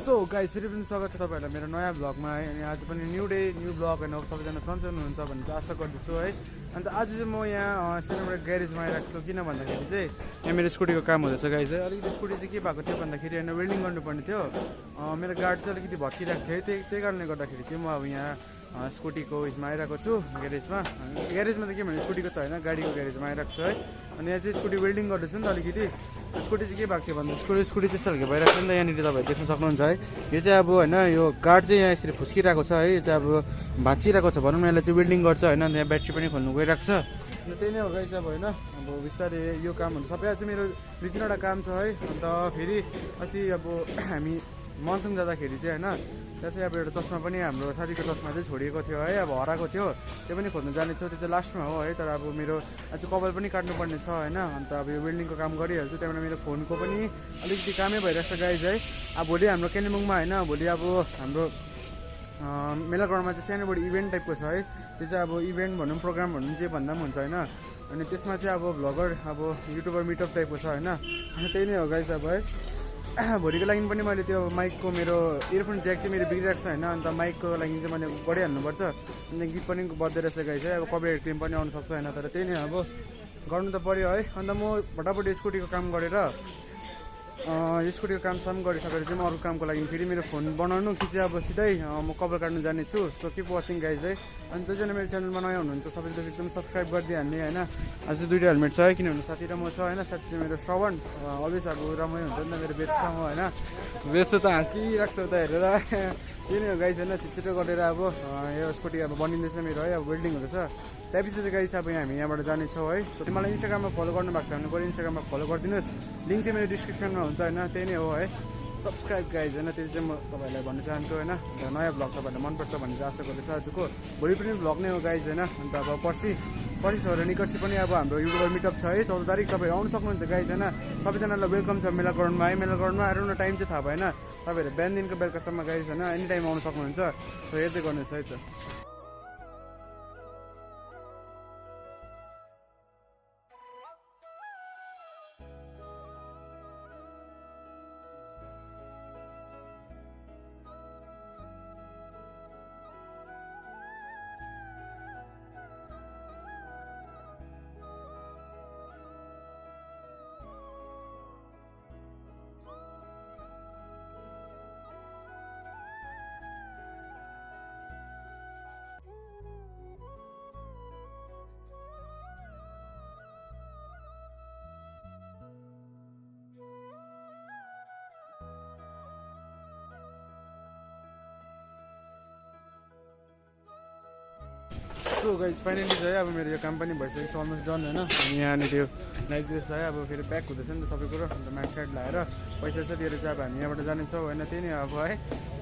So guys फेरि पनि स्वागत छ तपाईँहरूलाई मेरो नयाँ भ्लगमा है। अनि आज पनि न्यू डे न्यू भ्लग होइन, सबैजना सन्चै हुनुहुन्छ भन्ने चाहिँ आशा गर्दछु है। अन्त आज चाहिँ म यहाँ सिलगढी ग्यारेजमा आइरहेको छु। किन भन्दाखेरि चाहिँ यहाँ मेरो स्कुटीको काम हुँदैछ गाइस है। अलिकति स्कुटी चाहिँ के भएको थियो भन्दाखेरि होइन, वेल्डिङ गर्नुपर्ने थियो। मेरो गाडी चाहिँ अलिकति भत्किरहेको थियो, त्यही कारणले गर्दाखेरि चाहिँ म अब यहाँ स्कुटीको उयसमा आइरहेको छु ग्यारेजमा। ग्यारेजमा त के भने स्कुटीको त होइन, गाडीको ग्यारेजमा आइरहेको छु है। अनि यहाँ चाहिँ स्कुटी वेल्डिङ गर्दैछु नि त अलिकति। स्कुटी चाहिँ के भएको थियो भन्दा स्कुटी त्यस्तो खालको भइरहेको छ नि त। यहाँनिर तपाईँहरू देख्न सक्नुहुन्छ है। यो चाहिँ अब होइन, यो गार्ड चाहिँ यहाँ यसरी फुस्किरहेको छ है। यो चाहिँ अब भाँचिरहेको छ भनौँ न, यसलाई चाहिँ वेल्डिङ गर्छ होइन। यहाँ ब्याट्री पनि खोल्नु गइरहेको छ। अन्त त्यही नै हो गाइस अब होइन। अब बिस्तारै यो कामहरू सबै आज मेरो 2-3वटा काम छ है। अन्त फेरि अस्ति अब हामी मनसङ जाँदाखेरि चाहिँ होइन, त्यहाँ चाहिँ अब एउटा चस्मा पनि हाम्रो साथीको चस्मा चाहिँ छोडिएको थियो है, अब हराएको थियो। त्यो पनि खोज्नु जानेछु, त्यो चाहिँ लास्टमा हो है। तर अब मेरो आज कपाल पनि काट्नुपर्ने छ होइन। अन्त अब यो वेल्डिङको काम गरिहाल्छु। त्यहाँबाट मेरो फोनको पनि अलिकति कामै भइरहेको छ गाइज है। अब भोलि हाम्रो कालिम्पोङमा होइन, भोलि अब हाम्रो मेला ग्राउन्डमा चाहिँ सानोबडी इभेन्ट टाइपको छ है। त्यो चाहिँ अब इभेन्ट भनौँ, प्रोग्राम भनौँ, जे भन्दा पनि हुन्छ होइन। अनि त्यसमा चाहिँ अब भ्लगर अब युट्युबर मिटअप टाइपको छ होइन। अनि त्यही नै हो गाइज अब है। भोलिको लागि पनि मैले त्यो माइकको मेरो इयरफोन ज्याक चाहिँ मेरो बिग्रिरहेको छ होइन। अन्त माइकको लागि चाहिँ मैले गरिहाल्नुपर्छ। अनि गीत पनि बज्दै रहेछ गाइस है। अब कपिराइट क्लेम पनि आउनु सक्छ होइन। तर त्यही नै अब गर्नु त पऱ्यो है। अन्त म फटाफट स्कुटीको काम गरेर स्कुटीको काम गरिसकेर चाहिँ म अरू कामको लागि फेरि मेरो फोन बनाउनु कि चाहिँ अब सिधै म कपाल काट्नु जानेछु। सो किप वाचिङ गाइज है। अनि जतिजना मेरो च्यानलमा नयाँ हुनुहुन्छ सबैले एकदम सब्सक्राइब गरिदिइहाल्ने होइन। आज 2टा हेलमेट छ है, किनभने साथी र म छ होइन। साथी चाहिँ मेरो श्रवण अलवेज अब रमाइलो हुन्छ नि त मेरो बेचसँग होइन। बेच्छु त हाँसिरहेको छ उता हेरेर। त्यही नै हो गाइस होइन। छिटो गरेर अब यो स्कुटी अब बनिँदैछ मेरो है, अब वेल्डिङ हुँदैछ। त्यसपछि चाहिँ गाइस अब हामी यहाँबाट जानेछौँ है। सो मलाई इन्स्टाग्राममा फलो गर्नु भएको छ भने गएर इन्स्टाग्राममा फलो गरिदिनुहोस्। लिङ्क चाहिँ मेरो डिस्क्रिप्सनमा हुन्छ होइन। त्यही नै हो है। सब्सक्राइब गाइज होइन, त्यो चाहिँ म तपाईँहरूलाई भन्न चाहन्छु होइन। नयाँ भ्लग तपाईँहरूलाई मनपर्छ भन्ने चाहिँ आशा गर्दैछु आजको। भोलि पनि भ्लग नै हो गाइज होइन। अन्त अब पर्सि छोएर निकर्सी पनि अब हाम्रो युट्युबर मिटअप छ है, 14 तारिक। तपाईँ आउनु सक्नुहुन्छ गाइज होइन। सबैजनालाई वेलकम छ मेला ग्राउन्डमा है। मेला ग्राउन्डमा आएर न टाइम चाहिँ थाहा भएन। तपाईँहरू बिहानदेखिको बेलुकासम्म गाइज होइन, एनी टाइम आउनु सक्नुहुन्छ। सो हेर्दै गर्नुहोस् है त। सो गाइस फाइनली चाहिँ अब मेरो यो काम पनि भइसकेको छ, अलमोस्ट डन होइन। अनि यहाँनिर त्यो लाइदिँदैछ है। अब फेरि प्याक हुँदैछ नि त सबै कुरो। अन्त म्याट साइड लगाएर पैसा चाहिँ दिएर चाहिँ अब हामी यहाँबाट जानेछौँ होइन। त्यही नै अब है,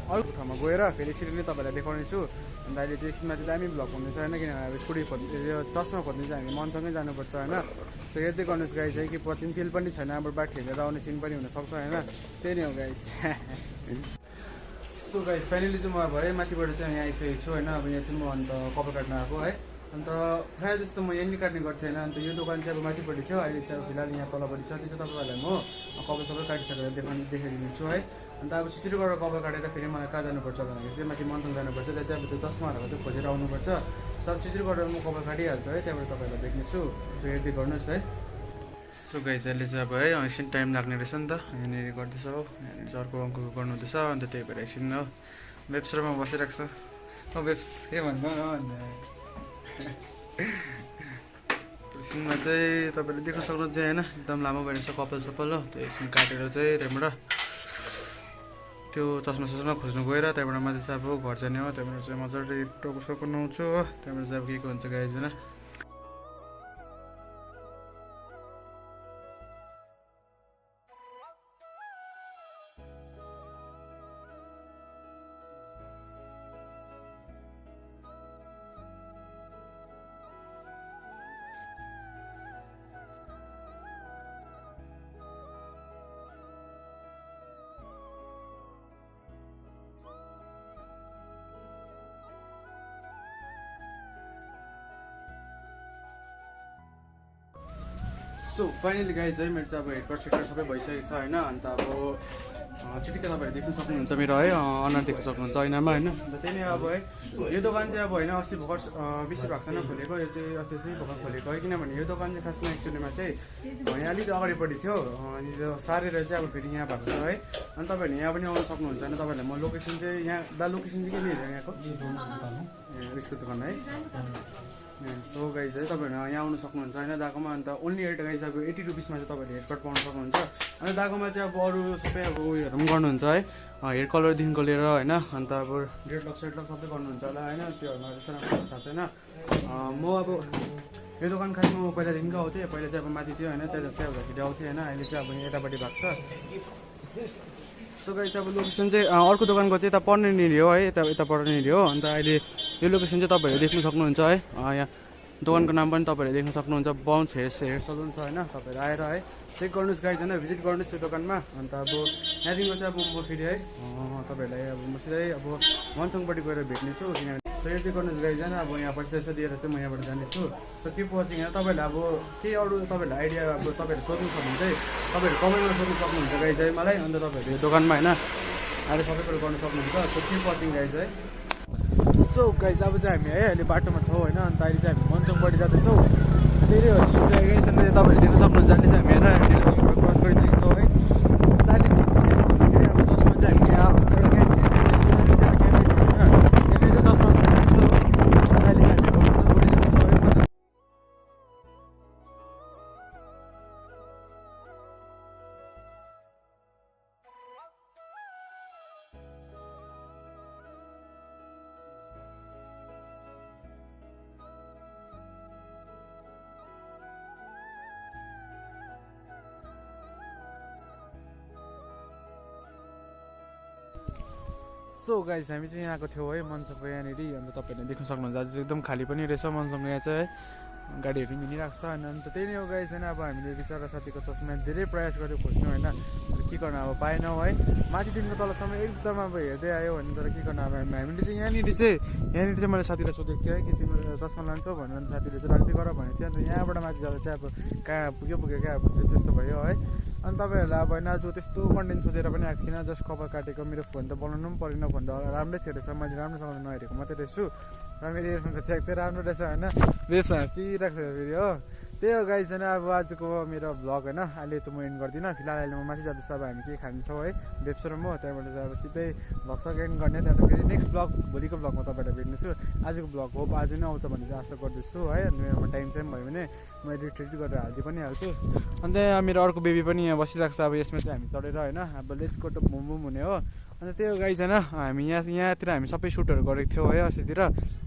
अर्को ठाउँमा गएर फेरि यसरी नै तपाईँलाई देखाउने छु। अन्त अहिले चाहिँ यसमा चाहिँ दामी भ्लग हुँदैछ होइन। किनभने अब स्कुटी खोज्नु, यो चस्मा खोज्नु चाहिँ हामी मनसँगै जानुपर्छ होइन। सो हेर्दै गर्नुहोस् गाइस है। कि पछि फिल पनि छैन, अब बाटो हेरेर आउने सिन पनि हुनसक्छ होइन। त्यही नै हो गाइस। सो गाइस फाइनली चाहिँ म अब है माथिबाट चाहिँ यहाँ आइसकेको छु होइन। अब यहाँ चाहिँ म अन्त कपाल काट्न आएको है। अन्त प्रायः जस्तो म यहीँ काट्ने गर्थेँ होइन। अन्त यो दोकान चाहिँ अब माथिपट्टि थियो, अहिले चाहिँ अब फिलहाल यहाँ तलपट्टि छ। त्यो चाहिँ तपाईँहरूलाई म कपाल सबै काटिसकेर देखाइदिन्छु है। अन्त अब छिटो गरेर कपाल काटेर फेरि मलाई कहाँ जानुपर्छ भन्दाखेरि चाहिँ माथि मनसङ जानुपर्छ। त्यहाँ चाहिँ अब त्यो चस्माहरूको चाहिँ खोजेर आउनुपर्छ। सब छिटो गरेर म कपाल काटिहाल्छु है, त्यहाँबाट तपाईँहरूलाई देख्नेछु। सो हेर्दै गर्नुहोस् है। सो गाइस अहिले चाहिँ अब है एकछिन टाइम लाग्ने रहेछ नि त। यहाँनिर गर्दैछ हो, यहाँनिर अर्को अङ्कको गर्नुहुँदैछ। अन्त त्यही भएर एकछिन हो वेब्समा बसिरहेको छ। वेब्स के भन्दा एकछिनमा चाहिँ तपाईँले देख्न सक्नुहुन्छ होइन, एकदम लामो भइरहेछ कपाल सपाल हो। त्यो एकछिन काटेर चाहिँ त्यहाँबाट त्यो चस्मा खोज्नु गएर त्यहाँबाट माथि चाहिँ अब घर जाने हो। त्यहाँबाट चाहिँ मजाले टोको सोको नुहाउँछु हो। त्यहाँबाट चाहिँ अब के हुन्छ गाइस होइन। सो फाइनली गाइज है मेरो चाहिँ अब हेडकट सेक्टर सबै भइसकेको छ होइन। अन्त अब चिटिक्क तपाईँहरूले देख्न सक्नुहुन्छ मेरो है अनुहार देख्न सक्नुहुन्छ ऐनामा होइन। अन्त त्यही नै अब है यो दोकान चाहिँ अब होइन अस्ति भर्खर बेसी भएको छैन खोलेको, यो चाहिँ अस्ति चाहिँ भर्खर खोलेको है। किनभने यो दोकान चाहिँ खासमा एक्चुअलीमा चाहिँ यहाँ अलिक अगाडिपट्टि थियो, अनि त्यो सारेर चाहिँ अब फेरि यहाँ भएको छ है। अनि तपाईँहरूले यहाँ पनि आउन सक्नुहुन्छ होइन। तपाईँहरूलाई म लोकेसन चाहिँ यहाँ लोकेसन चाहिँ के लिएर यहाँको उयसको दोकान है। सो गाइज है तपाईँहरू यहाँ आउनु सक्नुहुन्छ होइन दाकोमा। अन्त ओन्ली एट गाइज अब 80 रुपिसमा चाहिँ तपाईँहरूले हेयर कट पाउनु सक्नुहुन्छ। अन्त दाकोमा चाहिँ अब अरू सबै अब उयोहरू पनि गर्नुहुन्छ है, हेयर कलरदेखिको लिएर होइन। अन्त अब ड्रेडलक सेडलक सबै गर्नुहुन्छ होला होइन, त्योहरूमा त्यस्तो राम्रो थाहा छैन। म अब यो दोकान खासमा म पहिलादेखिको आउँथेँ, पहिला चाहिँ अब माथि थियो होइन, त्यहाँ हुँदाखेरि आउँथेँ होइन। अहिले चाहिँ अब यतापट्टि भएको छ। सो गाइस अब लोकेसन चाहिँ अर्को दोकानको चाहिँ यता पर्नेनिर हो है, यता पर्नेनिर हो। अन्त अहिले यो लोकेसन चाहिँ तपाईँहरूले देख्न सक्नुहुन्छ है। यहाँ दोकानको नाम पनि तपाईँहरूले देख्न सक्नुहुन्छ, बाउन्स हेयर सलुन छ होइन। तपाईँहरू आएर है चेक गर्नुहोस् गाइज होइन, भिजिट गर्नुहोस् यो दोकानमा। अन्त अब यहाँदेखिको चाहिँ अब म फेरि है तपाईँहरूलाई अब म सिधै अब मनसङपट्टि गएर भेट्नेछु। किनभने सो यो चाहिँ गर्नुहोस् गाइज होइन। अब यहाँ पैसा यसो दिएर चाहिँ म यहाँबाट जानेछु। सो किप वाचिङ होइन। तपाईँहरूले अब केही अरू तपाईँहरूलाई आइडिया अब तपाईँहरूले सोध्नु छ भने चाहिँ तपाईँहरू कमेन्टमा सोध्नु सक्नुहुन्छ गाइज है मलाई। अन्त तपाईँहरू यो दोकानमा होइन आएर सबै कुरो गर्नु सक्नुहुन्छ। सो किप वाचिङ गाइज है। सो गाइज अब चाहिँ हामी है अहिले बाटोमा छौँ होइन। अन्त अहिले चाहिँ हामी मनसङपट्टि जाँदैछौँ। त्यही हो गाइज। अन्त तपाईँहरूले देख्न सक्नुहुन्छ अहिले चाहिँ हामी होइन क्रस गरिसकेको छौँ है। दार्जिलिङ सिट के छ भन्दाखेरि अब जसमा चाहिँ हामी यहाँ सो गाइस हामी चाहिँ यहाँको थियौँ है मनसङको यहाँनिर। अन्त तपाईँहरूले देख्न सक्नुहुन्छ आज चाहिँ एकदम खाली पनि रहेछ मनसङको यहाँ चाहिँ है, गाडीहरू पनि हिँडिरहेको छ होइन। अन्त त्यही नै हो गाइस होइन। अब हामीले बिचरा साथीको चस्मा धेरै प्रयास गऱ्यो खोज्नु होइन, के गर्नु अब पाएनौँ है। माथिदेखिको तलसम्म एकदम अब हेर्दै आयो भने, तर के गर्नु अब हामीले चाहिँ यहाँनिर चाहिँ मैले साथीलाई सोधेको थिएँ है कि तिम्रो चस्मा लान्छौ भनेर। अन्त साथीले चाहिँ राख्दै गर भनेको थियो। अन्त यहाँबाट माथि जाँदा चाहिँ अब कहाँ पुग्यो क्या अब चाहिँ त्यस्तो भयो है। अनि तपाईँहरूलाई अब होइन आज त्यस्तो कन्टेन्ट सोचेर पनि आएको थिइनँ, जस्ट कपाल काटेको। मेरो फोन त बनाउनु पनि परेन, फोन त राम्रै थियो रहेछ, मैले राम्रोसँगले नहेरेको मात्रै रहेछु। र मेरो इयरफोनको च्याक चाहिँ राम्रो रहेछ होइन, बेस हाँस्दिरहेको छ फेरि हो। त्यही हो गाइस होइन। अब आजको मेरो भ्लग होइन अहिले चाहिँ म एन्ड गर्दिनँ। फिलहाल अहिले म माथि जाँदैछु। अब हामी के खान्छौँ है बेप्सो र म, त्यहाँबाट चाहिँ अब सिधै भ्लग सक एन्ड गर्ने। त्यहाँबाट फेरि नेक्स्ट भ्लग भोलिको भ्लगमा तपाईँलाई भेट्नेछु। आजको भ्लग होप आज नै आउँछ भन्ने चाहिँ आशा गर्दैछु है। अनि मेरोमा टाइम चाहिँ भयो भने म एडिट गरेर हाल्दै पनि हाल्छु। अन्त मेरो अर्को बेबी पनि यहाँ बसिरहेको छ। अब यसमा चाहिँ हामी चढेर होइन अब लेट्स गो टु बुम बुम हुने हो। अन्त त्यही हो गाइस होइन। हामी यहाँतिर हामी सबै सुटहरू गरेको थियौँ है अस्तितिर।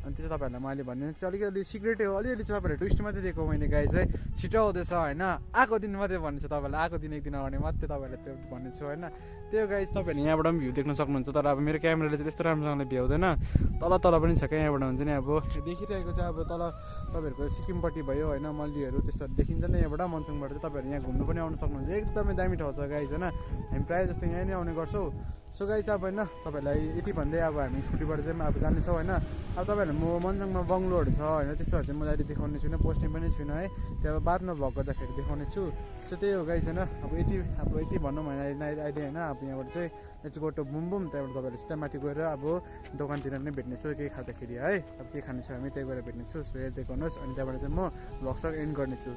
अनि त्यो चाहिँ तपाईँहरूलाई मैले भनिदिनु चाहिँ अलिकति सिक्रेटै हो, अलिअलि चाहिँ तपाईँहरूले ट्विस्ट मात्रै दिएको मैले गाइस है। छिटो आउँदैछ होइन, आएको दिन मात्रै भन्ने छ तपाईँलाई, आएको दिन एक दिन अगाडि मात्रै तपाईँहरूलाई त्यो भन्ने छु होइन। त्यो गाइस तपाईँहरूले यहाँबाट पनि भ्यू देख्न सक्नुहुन्छ, तर अब मेरो क्यामेराले चाहिँ त्यस्तो राम्रोसँगले भ्याउँदैन। तल पनि छ क्या, यहाँबाट हुन्छ नि अब देखिरहेको चाहिँ अब तल तपाईँहरूको सिक्किमपट्टि भयो होइन, मल्लीहरू त्यस्तो देखिन्छ नि यहाँबाट। मनसङबाट चाहिँ तपाईँहरू यहाँ घुम्नु पनि आउनु सक्नुहुन्छ, एकदमै दामी ठाउँ छ गाइस होइन। हामी प्रायः जस्तो यहीँ नै आउने गर्छौँ। सो गाइस अब होइन तपाईँहरूलाई यति भन्दै अब हामी स्कुटीबाट चाहिँ अब जानेछौँ होइन। अब तपाईँहरू म मनसङमा बङ्गलोहरू छ होइन, त्यस्तोहरू चाहिँ म अहिले देखाउने छुइनँ, पोस्टिङ पनि छुइनँ है। त्यो अब बादमा भ्लग गर्दाखेरि देखाउने छु। सो त्यही हो गाइस होइन। अब यति भनौँ भने अहिले होइन अब यहाँबाट चाहिँ लेट्स गो टु बुम बुम। त्यहाँबाट तपाईँहरू सिधै माथि गएर अब दोकानतिर नै भेट्नेछु केही खाँदाखेरि है। अब के खाने छ हामी त्यही गएर भेट्नेछु। सो हेर्दै गर्नुहोस्। अनि त्यहाँबाट चाहिँ म भ्लग सक एन्ड गर्नेछु।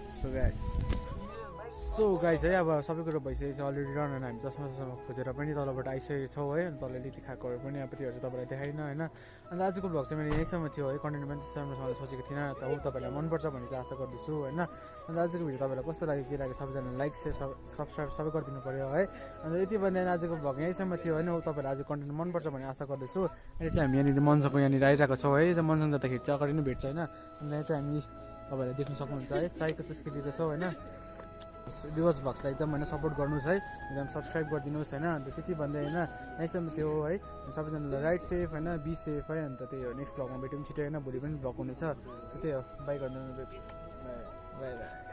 सो गाइस है अब सबै कुरो भइसकेको छ अलरेडी रन होइन। हामी चस्मा खोजेर पनि तलबाट आइसकेको छौँ है। अनि तल लिटी खाएकोहरू पनि अब त्योहरू चाहिँ तपाईँलाई देखाइनँ होइन। अन्त आजको भ्लग चाहिँ मेरो यहीँसम्म थियो है, कन्टेन्ट पनि त्यस्तो राम्रोसँगले सोचेको थिइनँ। त हो तपाईँलाई मनपर्छ भन्ने चाहिँ आशा गर्दैछु होइन। अन्त आजको भिडियो तपाईँलाई कस्तो लाग्यो के लाग्यो सबैजना लाइक सेयर सब्सक्राइब सबै गरिदिनु पऱ्यो है। अन्त यति भन्दा आजको भ्लग यहीँसम्म थियो होइन। हो तपाईँलाई आज कन्टेन्ट मनपर्छ भन्ने आशा गर्दैछु। अहिले चाहिँ हामी यहाँनिर मनसङको यहाँनिर आइरहेको छौँ है। मनसङ जाँदाखेरि चाहिँ अगाडि नै भेट्छ होइन। अन्त यहाँ चाहिँ हामी तपाईँहरूले देख्न सक्नुहुन्छ है, चायको चुस्की दिँदैछौँ होइन। डिभोर्स भ्लग्सलाई एकदम होइन सपोर्ट गर्नुहोस् है, एकदम सब्सक्राइब गरिदिनुहोस् होइन। अन्त त्यति भन्दै होइन यहीँसम्म त्यो है। सबैजनालाई राइट सेफ होइन, बी सेफ है। अन्त त्यही हो, नेक्स्ट भ्लगमा भेट्यौँ छिटो होइन, भोलि पनि भ्लग हुनेछ। सो त्यही हो, बाई गरिदिनु, बाई बाई।